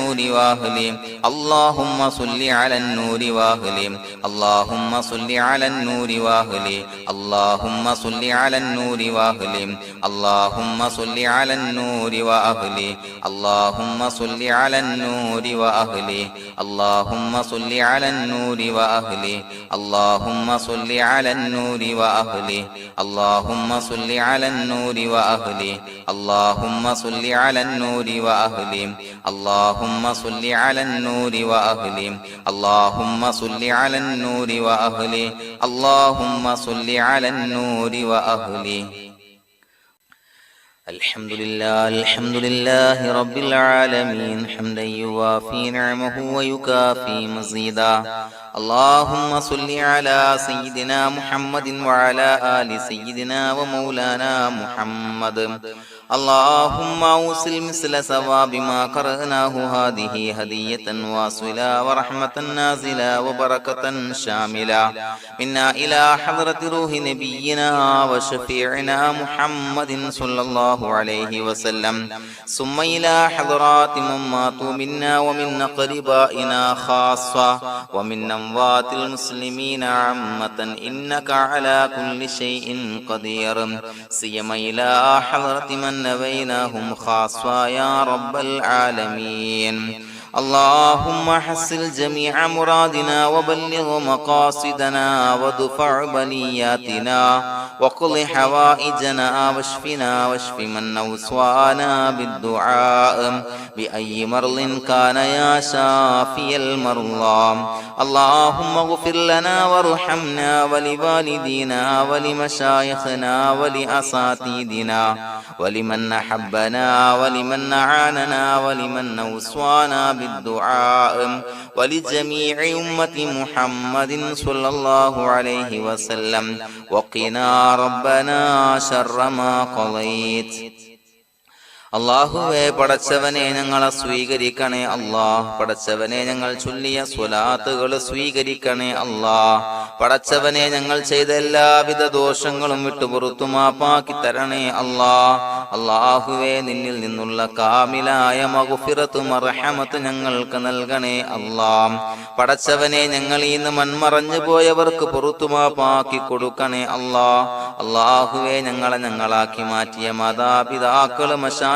النور وأهله اللهم صل على النور وأهله اللهم صل على النور وأهله اللهم صل على النور وأهله اللهم صل على النور وأهله اللهم صل على النور وأهله اللهم صل على النور وأهله اللهم صل على النور وأهله اللهم صل على النور وأهله اللهم صل على النور وأهله اللهم صل على النور وأهله اللهم صل على النور وأهله اللهم صل على النور وأهله الحمد لله رب العالمين حمدا يوافي نعمه ويكافي مزيدا اللهم صل على سيدنا محمد وعلى آل سيدنا ومولانا محمد اللهم أوصل مثل ثواب ما قرأناه هذه هدية واصلة ورحمة نازلة وبركة شاملة منا إلى حضرة روح نبينا وشفيعنا محمد صلى الله عليه وسلم ثم إلى حضرات من ماتوا منا ومن أقربائنا خاصة ومن أموات المسلمين عامة إنك على كل شيء قدير سيما إلى حضرة من نبيناهم خاصة يا رب العالمين اللهم حصل جميع مرادنا وبلغ مقاصدنا ودفع بلياتنا وقض حوائجنا واشفنا واشف من أوصانا بالدعاء بأي مرض كان يا شافي المرضى اللهم اغفر لنا وارحمنا ولوالدينا ولمشايخنا ولأساتذتنا ولمن أحبنا ولمن أعاننا ولمن أوصانا بالدعاء ولجميع أمة محمد صلى الله عليه وسلم وقنا ربنا شر ما قضيت അല്ലാഹുവേ പടച്ചവനെ ഞങ്ങളെ സ്വീകരിക്കണേ അല്ലാഹ് പടച്ചവനെ ഞങ്ങൾ ചൊല്ലിയ സ്വലാത്തുകൾ സ്വീകരിക്കണേ അല്ലാഹ് പടച്ചവനെ ഞങ്ങൾ ചെയ്ത എല്ലാവിധ ദോഷങ്ങളും വിട്ടുപുറത്തു മാപ്പാക്കി തരണേ അല്ലാഹ് അല്ലാഹുവേ നിന്നിൽ നിന്നുള്ള കാമിലായ മഗ്ഫിറത്തും റഹ്മത്തും ഞങ്ങൾക്ക് നൽകണേ അല്ലാഹ് പടച്ചവനെ ഞങ്ങൾ ഇന്ന് മൺമറഞ്ഞു പോയവർക്ക് പുറത്തു മാപ്പാക്കി കൊടുക്കണേ അല്ലാഹ് അല്ലാഹുവേ ഞങ്ങളാക്കി മാറ്റിയ മാതാപിതാക്കൾ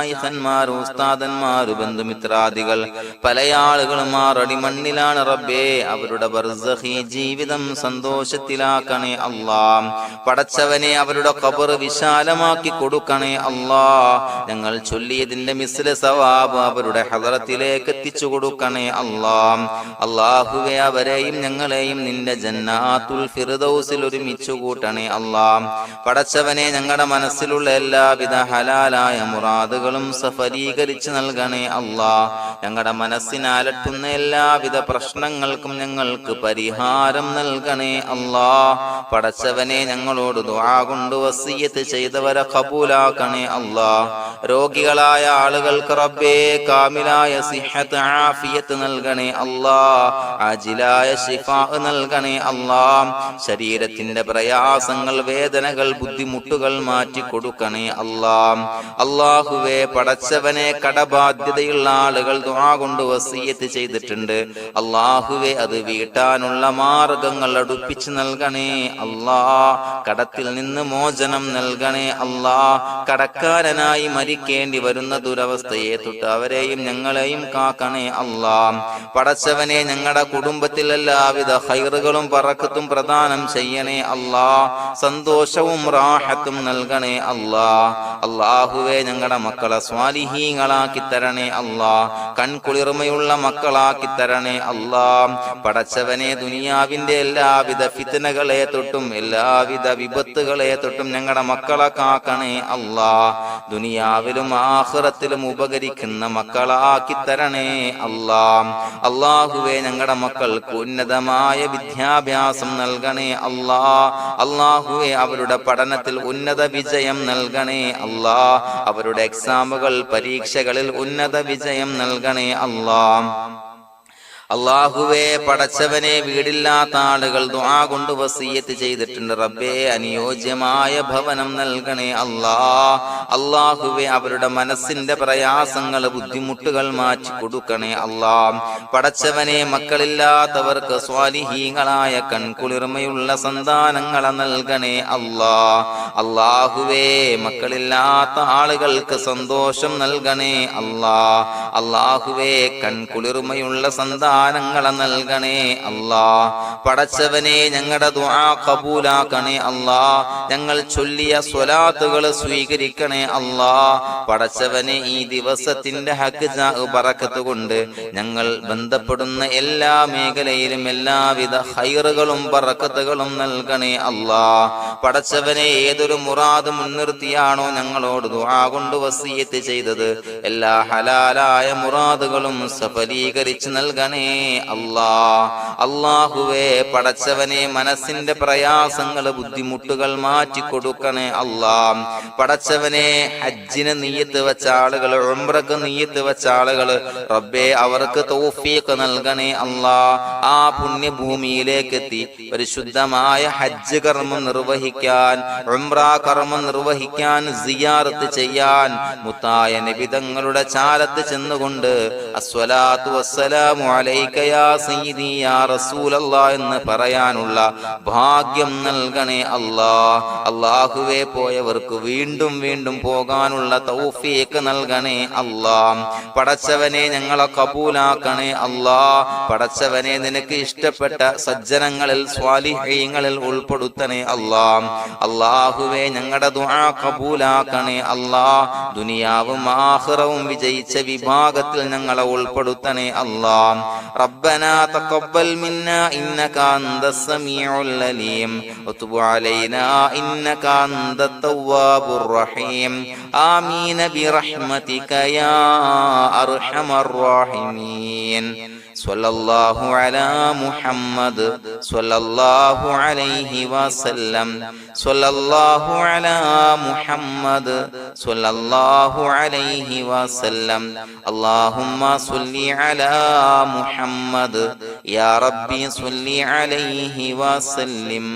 ഖന്മാർ ഉസ്താദന്മാർ ബന്ധുമിത്രാദികൾ പല ആളുകളും ആറടി മണ്ണിലാണ് റബ്ബേ അവരുടെ ബർസഖി ജീവിതം സന്തോഷത്തിലാക്കണേ അല്ലാഹ് പടച്ചവനെ അവരുടെ ഖബർ വിശാലമാക്കി കൊടുക്കണേ അല്ലാഹ് ഞങ്ങൾ ചൊല്ലിയതിന്റെ മിസ്ല സവാബ് അവരുടെ ഹദറത്തിലേക്ക് എത്തിച്ചു കൊടുക്കണേ അല്ലാഹ് അല്ലാഹുവേ അവരെയും ഞങ്ങളെയും നിന്റെ ജന്നാത്തുൽ ഫിർദൗസിൽ ഒരുമിച്ചു കൂട്ടണേ അല്ലാഹ് പടച്ചവനെ ഞങ്ങളുടെ മനസ്സിലുള്ള എല്ലാവിധ ഹലാലായ മുറാദുകൾ സഫലീകരിച്ച് നൽകണേ അല്ലാഹ് ഞങ്ങളുടെ മനസ്സിനെ അലട്ടുന്ന എല്ലാവിധ പ്രശ്നങ്ങൾക്കും ഞങ്ങൾക്ക് പരിഹാരം നൽകണേ അല്ലാഹ് പടച്ചവനെ ഞങ്ങളോട് ദുആ കൊണ്ട് വസിയ്യത്ത് ചെയ്തവരെ ഖബൂലാക്കണേ അല്ലാഹ് രോഗികളായ ആളുകൾക്ക് റബ്ബേ കാമിലായ സിഹത്ത് ആഫിയത്ത് നൽകണേ അല്ലാഹ് ആജിലായ ശിഫാ നൽകണേ അല്ലാഹ് ശരീരത്തിന്റെ പ്രയാസങ്ങൾ വേദനകൾ ബുദ്ധിമുട്ടുകൾ മാറ്റി കൊടുക്കണേ അല്ലാഹ് അല്ലാഹുവേ പടച്ചവനെ കടബാധ്യതയുള്ള ആളുകൾ ദുആ കൊണ്ട് വസിയ്യത്ത് ചെയ്തിട്ടുണ്ട് അല്ലാഹുവേ അത് വീട്ടാനുള്ള മാർഗങ്ങൾ അടുപ്പിച്ച് നൽകണേ അല്ലാഹ് കടത്തിൽ നിന്ന് മോചനം നൽകണേ അല്ലാഹ് കടക്കാരനായി മരിക്കേണ്ടി വരുന്ന ദുരവസ്ഥയെ തൊട്ട് അവരെയും ഞങ്ങളെയും കാക്കണേ അല്ലാഹ് പടച്ചവനെ ഞങ്ങളുടെ കുടുംബത്തിൽ എല്ലാവിധ ഖൈറുകളും ബറക്കത്തും പ്രദാനം ചെയ്യണേ അല്ലാഹ് സന്തോഷവും റാഹത്തും നൽകണേ അല്ലാഹ് അല്ലാഹുവേ ഞങ്ങളുടെ മക്കളെ സ്വാലിഹീങ്ങളാക്കി തരണേ അല്ലാഹ് കൺകുളിർമയുള്ള മക്കളാക്കി തരണേ അല്ലാഹ് പടച്ചവനെ ദുനിയാവിന്റെ എല്ലാവിധ ഫിത്നകളെ തൊട്ടും എല്ലാവിധ വിപത്തുകളെ തൊട്ടും ഞങ്ങളുടെ മക്കളെ കാക്കണേ അല്ലാഹ് ദുനിയാവിലും ആഖിറത്തിലും ഉപകരിക്കുന്ന മക്കളാക്കി തരണേ അല്ലാഹ് അല്ലാഹുവേ ഞങ്ങളുടെ മക്കൾക്ക് ഉന്നതമായ വിദ്യാഭ്യാസം നൽകണേ അല്ലാഹ് അല്ലാഹുവേ അവരുടെ പഠനത്തിൽ ഉന്നത വിജയം നൽകണേ അല്ലാഹ് അവരുടെ എക്സാമുകൾ പരീക്ഷകളിൽ ഉന്നത വിജയം നൽകണേ അല്ലാഹ് അല്ലാഹുവേ, പടച്ചവനെ, വീടില്ലാത്ത ആളുകൾ ദുആ കൊണ്ട് വസിയ്യത്ത് ചെയ്തിട്ടുണ്ട്. റബ്ബേ, അനുയോജ്യമായ ഭവനം നൽകണേ അല്ലാ. അല്ലാഹുവേ, അവരുടെ മനസ്സിന്റെ പ്രയാസങ്ങൾ, ബുദ്ധിമുട്ടുകൾ മാറ്റി കൊടുക്കണേ അല്ലാ. പടച്ചവനെ, മക്കളില്ലാത്തവർക്ക് സ്വാലിഹീങ്ങളായ കൺകുളിർമയുള്ള സന്താനങ്ങളെ നൽകണേ അല്ലാ. അല്ലാഹുവേ, മക്കളില്ലാത്ത ആളുകൾക്ക് സന്തോഷം നൽകണേ അല്ലാ. അല്ലാഹുവേ, കൺകുളിർമയുള്ള സന്താനങ്ങളെ നൽകണേ അല്ലാ. പടച്ചവനെ, ഞങ്ങളുടെ ദുആ ഖബൂലാക്കണേ അല്ലാ. ഞങ്ങൾ ചൊല്ലിയ സ്വലാത്തുകൾ സ്വീകരിക്കണേ അല്ലാ. പടച്ചവനെ, ഈ ദിവസത്തിന്റെ ഹഖ് ബറക്കത്ത് കൊണ്ട് ഞങ്ങൾ ബന്ധപ്പെടുന്ന എല്ലാ മേഖലയിലും എല്ലാവിധ ഖൈറുകളും ബറക്കത്തുകളും നൽകണേ അല്ലാ. പടച്ചവനെ, ഏതൊരു മുറാദ് മുൻനിർത്തിയാണോ ഞങ്ങളോട് ദുആ കൊണ്ട് വസിയ്യത്ത് ചെയ്തത്, എല്ലാ ഹലാലായ മുറാദുകളും സഫലീകരിച്ച് നൽകണേ അല്ലാ. അല്ലാഹുവേ, പടച്ചവനെ, മനസ്സിന്റെ പ്രയാസങ്ങൾ, ബുദ്ധിമുട്ടുകൾ മാറ്റി കൊടുക്കണേ അല്ലാ. പടച്ചവനെ, ഹജ്ജിന് നിയ്യത്ത് വെച്ച ആളുകൾ, ഉംറക്ക് നിയ്യത്ത് വെച്ച ആളുകൾ, റബ്ബേ, അവർക്ക് തൗഫീഖ് നൽകണേ അല്ലാ. ആ പുണ്യഭൂമിയിലേക്ക് എത്തി പരിശുദ്ധമായ ഹജ്ജ് കർമ്മം നിർവഹിക്കാൻ, ഉംറ കർമ്മം നിർവഹിക്കാൻ, സിയാറത്ത് ചെയ്യാൻ, മുത്തായ നബി തങ്ങളുടെ ചാരത്ത് ചെന്നുകൊണ്ട് അസ്സലാത്തു വസ്സലാമു അലൈക യാ സയ്യിദി യാ റസൂലല്ലാഹ് എന്ന് പറയാനുള്ള ഭാഗ്യം നൽകണേ അല്ലാ. അല്ലാഹുവേ, പോയവർക്ക് വീണ്ടും വീണ്ടും പോകാനുള്ള തൗഫീഖ് നൽകണേ അല്ലാ. പടച്ചവനെ, ഞങ്ങളെ കബൂലാക്കണേ അല്ലാ. പടച്ചവനെ, നിനക്ക് ഇഷ്ടപ്പെട്ട സജ്ജനങ്ങളിൽ, സ്വാലിഹീങ്ങളിൽ ഉൾപ്പെടുത്തണേ അല്ലാ. അല്ലാഹുവേ, ഞങ്ങളുടെ ദുആ കബൂലാക്കണേ അല്ലാ. ദുനിയാവും ആഖിറവും വിജയിച്ച വിഭാഗത്തിൽ ഞങ്ങളെ ഉൾപ്പെടുത്തണേ അല്ലാ. റബ്ബനാ തഖബ്ബൽ മിന്നാ ഇന്നക അൻതസ് സമീഉൽ അലീം വതുബ് അലൈനാ ഇന്നക അൻതത് തവ്വാബുർ റഹീം. ആമീൻ ബിറഹ്മതിക യാ അർഹമർ റഹീമീൻ. സ്വല്ലല്ലാഹു അലാ മുഹമ്മദ് സ്വല്ലല്ലാഹു അലൈഹി വസല്ലം. സ്വല്ലല്ലാഹു അലാ മുഹമ്മദ് സ്വല്ലല്ലാഹു അലൈഹി വസല്ലം. അല്ലാഹുമ്മ സ്വല്ലി അലാ മുഹമ്മദ് യാ റബ്ബി സ്വല്ലി അലൈഹി വസല്ലം.